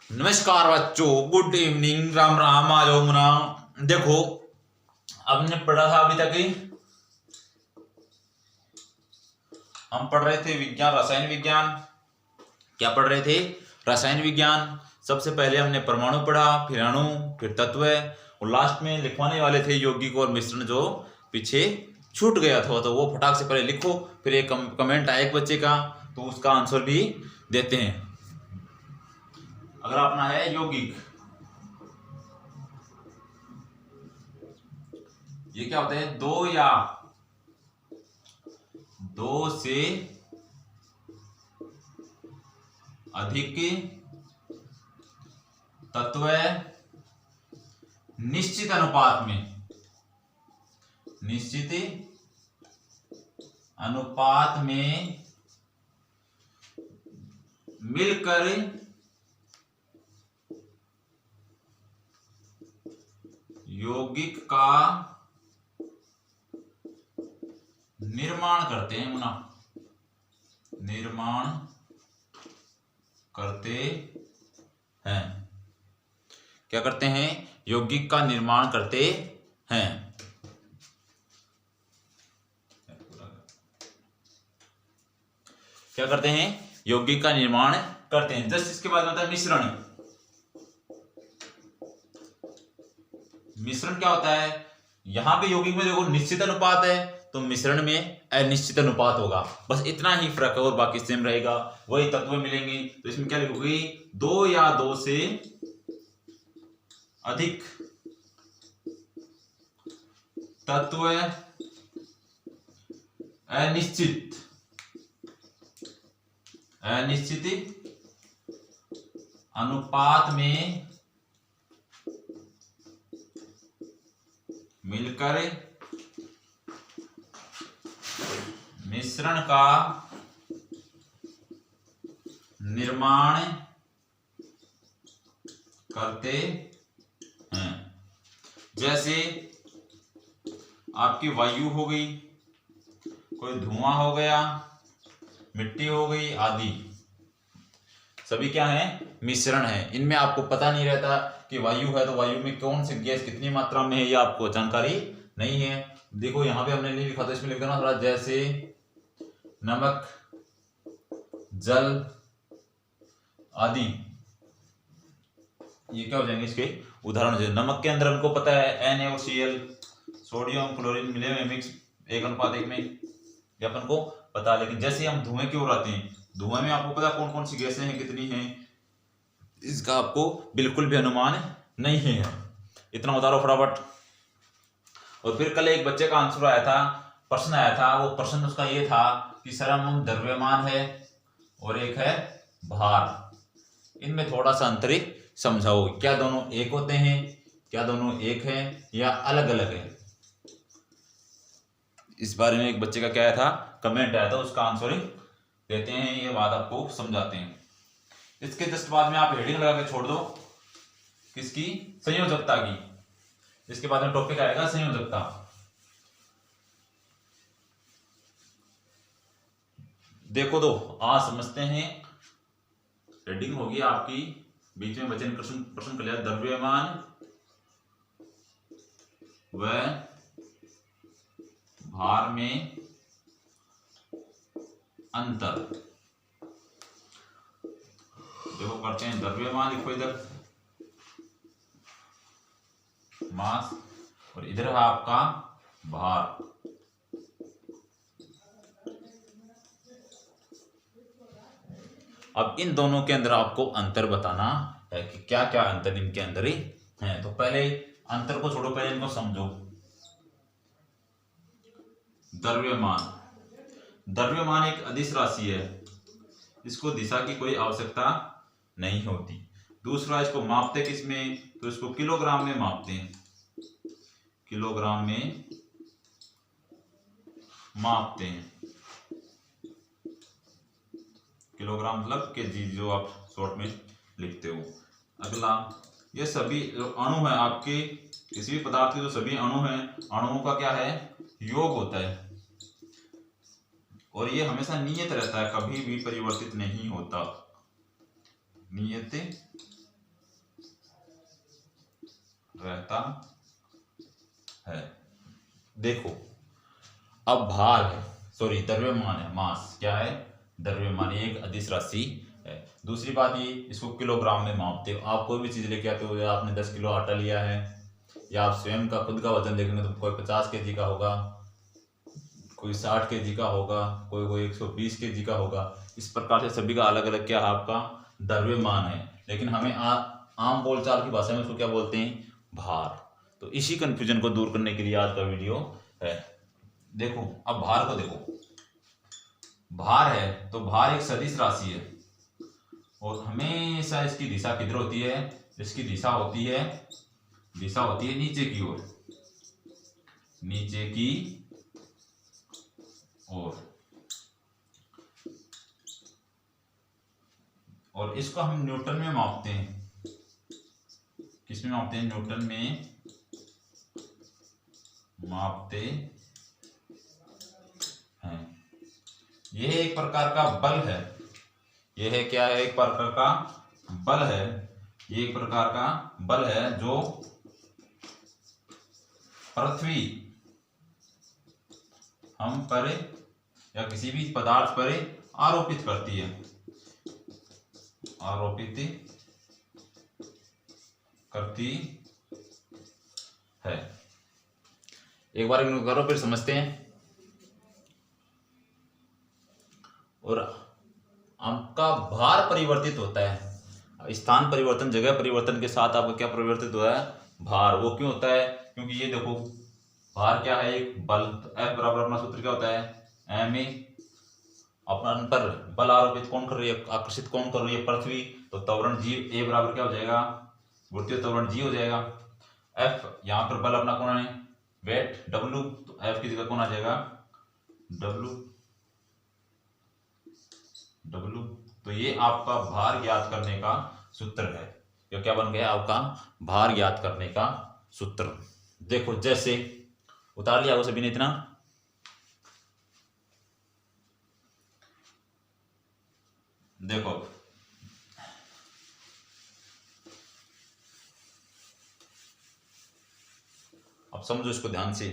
नमस्कार बच्चों, good evening, Ram Ram. आ जाओ मुना। देखो, हमने पढ़ा था अभी तक ही। हम पढ़ रहे थे विज्ञान, रसायन विज्ञान। क्या पढ़ रहे थे? रसायन विज्ञान। सबसे पहले हमने परमाणु पढ़ा, फिर अणु, फिर तत्व, और लास्ट में लिखवाने वाले थे यौगिक और मिश्रण, जो पीछे छूट गया था। तो वो फटाक से पहले लिखो, फिर एक कमेंट आया एक बच्चे का, तो उसका आंसर भी देते हैं। अगला अपना है यौगिक। ये क्या होता है? दो या दो से अधिक तत्व निश्चित अनुपात में मिलकर यौगिक का निर्माण करते हैं। निर्माण करते हैं। क्या करते हैं? यौगिक का निर्माण करते हैं। क्या करते हैं? यौगिक का निर्माण करते हैं। जस्ट इसके बाद होता है मिश्रण। मिश्रण क्या होता है? यहां पे यौगिक में देखो निश्चित अनुपात है, तो मिश्रण में अनिश्चित अनुपात होगा। बस इतना ही फर्क है और बाकी सेम रहेगा, वही तत्व मिलेंगे। तो इसमें क्या लिखोगे? दो या दो से अधिक तत्व अनिश्चित अनुपात में मिलकर मिश्रण का निर्माण करते हैं। जैसे आपकी वायु हो गई, कोई धुआं हो गया, मिट्टी हो गई आदि, सभी क्या है? मिश्रण है। इनमें आपको पता नहीं रहता कि वायु है तो वायु में कौन सी गैस कितनी मात्रा में है, ये आपको जानकारी नहीं है। देखो यहाँ पे हमने नहीं लिखा था, इसमें लिख देना थोड़ा। जैसे नमक, जल आदि, ये क्या हो जाएंगे इसके उदाहरण। जैसे नमक के अंदर हमको पता है NaOCl, सोडियम क्लोरीन मिले हुए मिक्स 1:1 में, ये अपन को पता है। लेकिन जैसे हम धुएं की ओर आते हैं, धुएं में आपको पता कौन कौन सी गैसें हैं, कितनी हैं, इसका आपको बिल्कुल भी अनुमान नहीं है। इतना उतारो फटाफट। और फिर कल एक बच्चे का आंसर आया था, प्रश्न आया था। वो प्रश्न उसका ये था कि सरम द्रव्यमान है और एक है भार, इनमें थोड़ा सा अंतर समझाओ। क्या दोनों एक होते हैं? क्या दोनों एक हैं या अलग अलग है? इस बारे में एक बच्चे का क्या आया था, कमेंट आया था, उसका आंसर देते हैं। ये बात आपको समझाते हैं। इसके जस्ट बाद में आप हेडिंग लगा के छोड़ दो, किसकी? संयोजकता की। इसके बाद में टॉपिक आएगा संयोजकता। देखो तो आज समझते हैं। हेडिंग होगी आपकी, बीच में बचे प्रश्न कर लिया। द्रव्यमान व भार में अंतर। देखो करते हैं, द्रव्यमान लिखो इधर, मास, और इधर है आपका भार। अब इन दोनों के अंदर आपको अंतर बताना है कि क्या क्या अंतर इनके अंदर ही है। तो पहले अंतर को छोड़ो, पहले इनको समझो। द्रव्यमान एक अदिश राशि है, इसको दिशा की कोई आवश्यकता नहीं होती। दूसरा, इसको मापते किसमें? तो इसको किलोग्राम में मापते हैं। किलोग्राम में मापते हैं। किलोग्राम मतलब केजी, जो आप शॉर्ट में लिखते हो। अगला, ये सभी अणु है आपके, किसी भी पदार्थ के जो सभी अणु हैं, अणुओं का क्या है? योग होता है। और ये हमेशा नियत रहता है, कभी भी परिवर्तित नहीं होता। नियत रहता है। देखो अब भार है, सॉरी द्रव्यमान है, मास क्या है, द्रव्यमान, एक अदिश राशि है। दूसरी बात ये, इसको किलोग्राम में मापते हो। आप कोई भी चीज लेके आते हो, या आपने 10 किलो आटा लिया है, या आप स्वयं का खुद का वजन देखेंगे तो कोई 50 केजी का होगा, कोई 60 केजी का होगा, कोई 120 केजी का होगा। इस प्रकार से सभी का अलग अलग क्या है, आपका द्रव्यमान है। लेकिन हमें आम बोलचाल की भाषा में उसको क्या बोलते हैं, भार। तो इसी कंफ्यूजन को दूर करने के लिए आज का वीडियो है। देखो अब भार को देखो, भार है तो भार एक सदिश राशि है, और हमेशा इसकी दिशा किधर होती है, इसकी दिशा होती है नीचे की ओर, नीचे की ओर। और इसको हम न्यूटन में मापते हैं। किस में मापते हैं, न्यूटन में मापते हैं। यह एक प्रकार का बल है, यह है क्या है, एक प्रकार का बल है। ये एक प्रकार का बल है जो पृथ्वी हम पर या किसी भी पदार्थ पर आरोपित करती है, आरोपित करती है। एक बार इनको करो फिर समझते हैं। और आपका भार परिवर्तित होता है, स्थान परिवर्तन, जगह परिवर्तन के साथ आपका क्या परिवर्तित होता है, भार। वो क्यों होता है, क्योंकि ये देखो भार क्या है, एक बल। तो F बराबर अपना सूत्र क्या होता है, ma। अपन पर बल आरोपित कौन कर रही है, आकर्षित कौन कर रही है, पृथ्वी। तो त्वरण g, A बराबर क्या हो जाएगा, गुरुत्वीय त्वरण g हो जाएगा। F यहाँ पर बल अपना कौन है, वेट W, तो F की जगह कौन आ जाएगा, W। तो ये आपका भार ज्ञात करने का सूत्र है। ये क्या बन गया, आपका भार ज्ञात करने का सूत्र। देखो जैसे उतार लिया वो सभी ने इतना। देखो अब समझो इसको ध्यान से।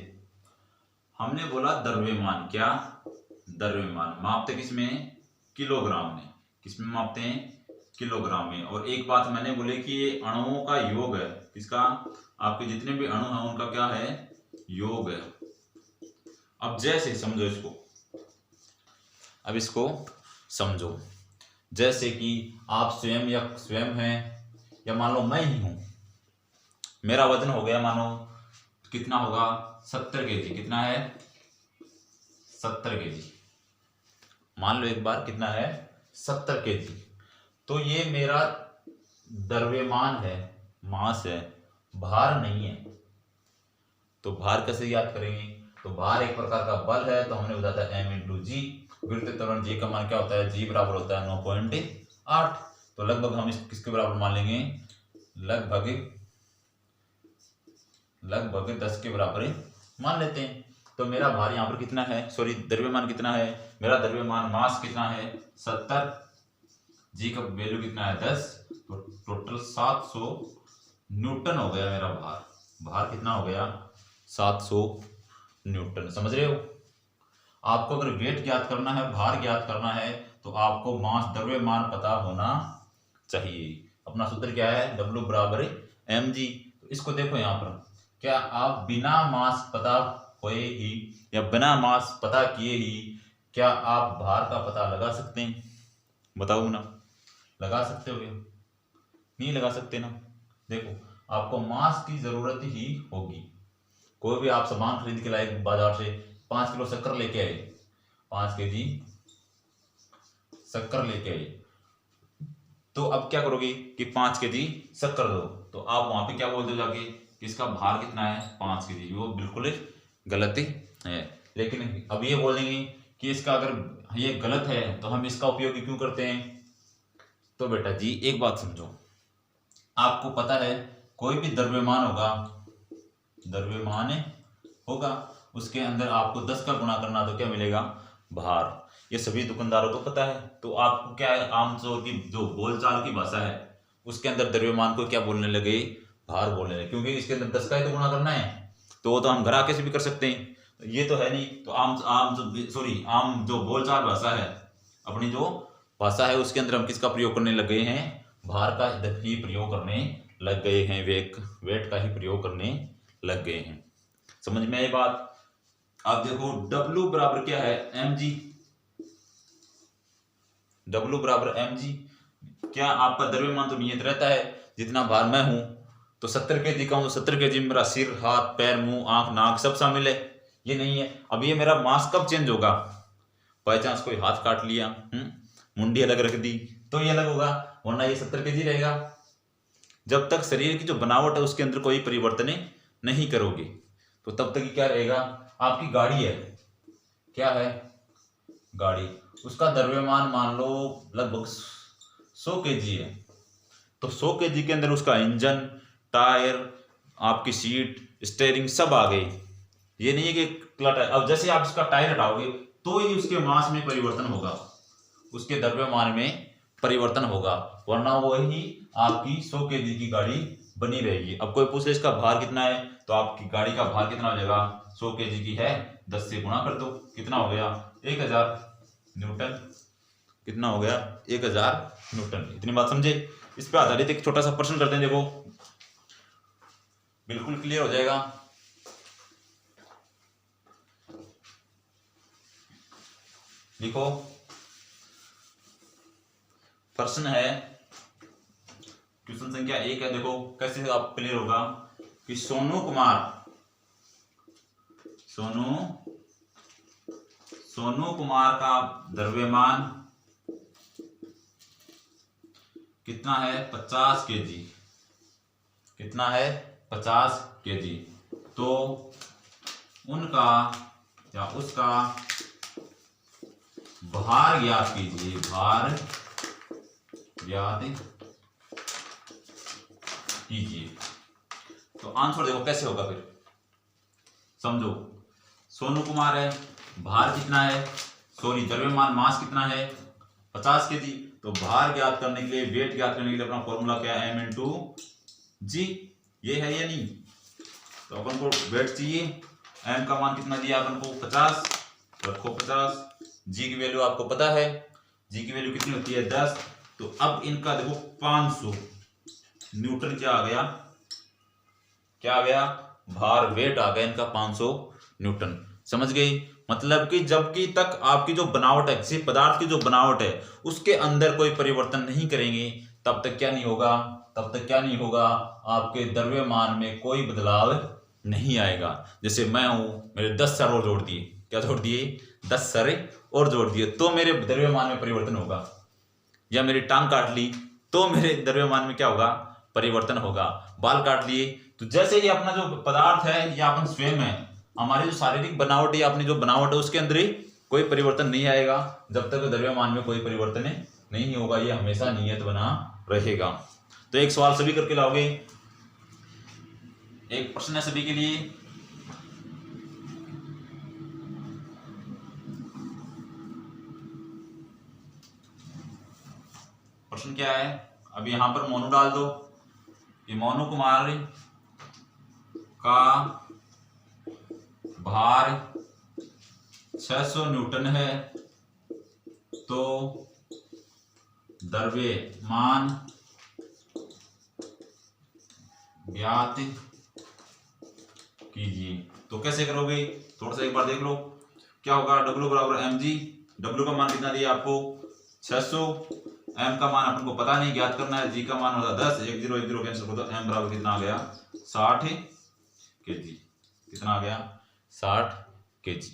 हमने बोला द्रव्यमान, क्या द्रव्यमान मापते किसमें, किलोग्राम में। किसमें मापते हैं, किलोग्राम में। और एक बात मैंने बोले कि ये अणुओं का योग है, किसका, आपके जितने भी अणु हैं उनका क्या है, योग है। अब जैसे समझो इसको, अब इसको समझो। जैसे कि आप स्वयं हैं, या मान लो मैं ही हूं, मेरा वजन हो गया मानो कितना होगा, 70 केजी। कितना है, 70 केजी। मान लो एक बार कितना है, 70 केजी। तो ये मेरा द्रव्यमान है, मास है, भार नहीं है। तो भार कैसे याद करेंगे, तो भार एक प्रकार का बल है। तो हमने बताया था m × g। गुरुत्वीय त्वरण g का मान क्या होता है, g बराबर होता है 9.8। तो लगभग हम इस किसके बराबर मान लेंगे, लगभग 10 के बराबर मान लेते हैं। तो मेरा भार यहाँ पर कितना है, सॉरी द्रव्यमान कितना है, मेरा द्रव्यमान मास कितना है 70, जी का वैल्यू कितना है 10, तो टोटल 700 न्यूटन हो गया मेरा भार। भार कितना हो गया 700 न्यूटन। समझ रहे हो। आपको अगर वेट ज्ञात करना है, भार ज्ञात करना है, तो आपको मास द्रव्यमान पता होना चाहिए। अपना सूत्र क्या है, W बराबर mg। तो इसको देखो यहाँ पर, क्या आप बिना मास पता हुए ही या बिना मास पता किए ही क्या आप भार का पता लगा सकते हैं, बताओ ना, लगा सकते हो क्या, नहीं लगा सकते ना। देखो आपको मास की जरूरत ही होगी। कोई भी आप सामान खरीद के लाए बाजार से, 5 किलो शक्कर लेके आए, 5 केजी शक्कर लेके आए, तो अब क्या करोगे कि 5 केजी शक्कर दो, तो आप वहां पे क्या बोल दो जाके, इसका भार कितना है 5 केजी। वो बिल्कुल गलत है। लेकिन अब ये बोलेंगे कि इसका अगर ये गलत है तो हम इसका उपयोग क्यों करते हैं। तो बेटा जी एक बात समझो, आपको पता है कोई भी द्रव्यमान होगा, उसके अंदर आपको 10 का गुणा करना, तो क्या मिलेगा, भार। ये सभी दुकानदारों को पता है। तो आपको क्या है, आमतौर की जो बोलचाल की भाषा है उसके अंदर द्रव्यमान को क्या बोलने लगे, भार बोल रहे हैं, क्योंकि इसके अंदर 10 का ही तो गुणा करना है, तो वो तो हम घर आके से भी कर सकते हैं, ये तो है नहीं। तो आम जो बोलचाल भाषा है, अपनी जो भाषा है उसके अंदर हम किसका प्रयोग करने लग गए हैं, भार का ही प्रयोग करने लग गए हैं, वेट का ही प्रयोग करने लग गए हैं। समझ में आई बात। अब देखो W बराबर क्या है, mg। W बराबर mg, क्या आपका द्रव्यमान तो नियत रहता है, जितना भार मैं हूं तो 70 kg का हूं, 70 kg में मेरा सिर, हाथ, पैर, मुंह, आंख, नाक सब शामिल है, ये नहीं है। अब ये मेरा मास कब चेंज होगा, बाई चांस कोई हाथ काट लिया, मुंडी अलग रख दी तो ये अलग होगा, वरना ये 70 kg रहेगा। जब तक शरीर की जो बनावट है उसके अंदर कोई परिवर्तन नहीं करोगे तो तब तक क्या रहेगा। आपकी गाड़ी है, क्या है गाड़ी, उसका द्रव्यमान मान लो लगभग 100 kg है, तो 100 kg के अंदर उसका इंजन, टायर, आपकी सीट, स्टीयरिंग सब आ गए। ये नहीं है कि क्लट है। अब जैसे आप इसका टायर हटाओगे तो ही उसके मास में परिवर्तन होगा, उसके द्रव्यमान में परिवर्तन होगा, वरना वही आपकी 100 kg की गाड़ी बनी रहेगी। अब कोई पूछे इसका भार कितना है, तो आपकी गाड़ी का भार कितना हो जाएगा, 100 kg की है, 10 से गुणा कर दो, कितना हो गया 1000 न्यूटन। कितना हो गया 1000 न्यूटन। इतनी बात समझे। इस पे आधारित एक छोटा सा प्रश्न करते हैं, देखो बिल्कुल क्लियर हो जाएगा। देखो प्रश्न है, क्वेश्चन संख्या 1 है। देखो कैसे आप क्लियर होगा कि सोनू कुमार का द्रव्यमान कितना है, 50 kg। कितना है, 50 kg। तो उनका या उसका भार ज्ञात कीजिए, भार ज्ञात कीजिए। तो आंसर देखो कैसे होगा, फिर समझो। सोनू कुमार है, भार कितना है, द्रव्यमान मास कितना है 50 kg। तो भार ज्ञात करने के लिए, वेट ज्ञात करने के लिए अपना फॉर्मूला क्या है, m/g। ये है या नहीं। तो अपन को वेट चाहिए, m का मान कितना दिया अपन को 50, रखो 50। g की वैल्यू आपको पता है, g की वैल्यू कितनी होती है 10। तो अब इनका देखो 500 न्यूटन क्या आ गया, भार, वेट आ गया इनका 500 न्यूटन। समझ गई। मतलब कि जबकि तक आपकी जो बनावट है, किसी पदार्थ की जो बनावट है उसके अंदर कोई परिवर्तन नहीं करेंगे, तब तक क्या नहीं होगा, आपके द्रव्यमान में कोई बदलाव नहीं आएगा। जैसे मैं हूं, मेरे 10 सर और जोड़ दिए, क्या जोड़ दिए, 10 सर और जोड़ दिए, तो मेरे द्रव्यमान में परिवर्तन होगा। या मेरी टांग काट ली तो मेरे द्रव्यमान में क्या होगा, परिवर्तन होगा। बाल काट लिए, तो जैसे ही अपना जो पदार्थ है या अपन स्वयं है, हमारी जो शारीरिक बनावट या अपनी जो बनावट है उसके अंदर ही कोई परिवर्तन नहीं आएगा, जब तक द्रव्यमान में कोई परिवर्तन नहीं होगा। ये हमेशा नियत बना रहेगा। तो एक सवाल सभी करके लाओगे, एक प्रश्न है सभी के लिए। प्रश्न क्या है, अब यहां पर मोनू डाल दो। ये मोनू कुमार का भार 600 न्यूटन है, तो द्रव्यमान ज्ञात कीजिए। तो कैसे करोगे, थोड़ा सा एक बार देख लो क्या होगा। W बराबर mg, W का मान कितना दिया आपको 600, m का मान अपन को पता नहीं, ज्ञात करना है। g का मान होता 10, 1 0 1 0 कैंसिल कर दो, m बराबर कितना आ गया 60 kg। कितना आ गया 60 kg।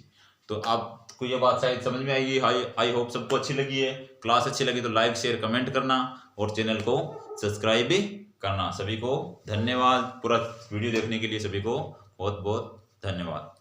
तो आपको ये बात शायद समझ में आएगी। आई होप सबको अच्छी लगी है। क्लास अच्छी लगी तो लाइक शेयर कमेंट करना और चैनल को सब्सक्राइब भी करना। सभी को धन्यवाद, पूरा वीडियो देखने के लिए सभी को बहुत बहुत धन्यवाद।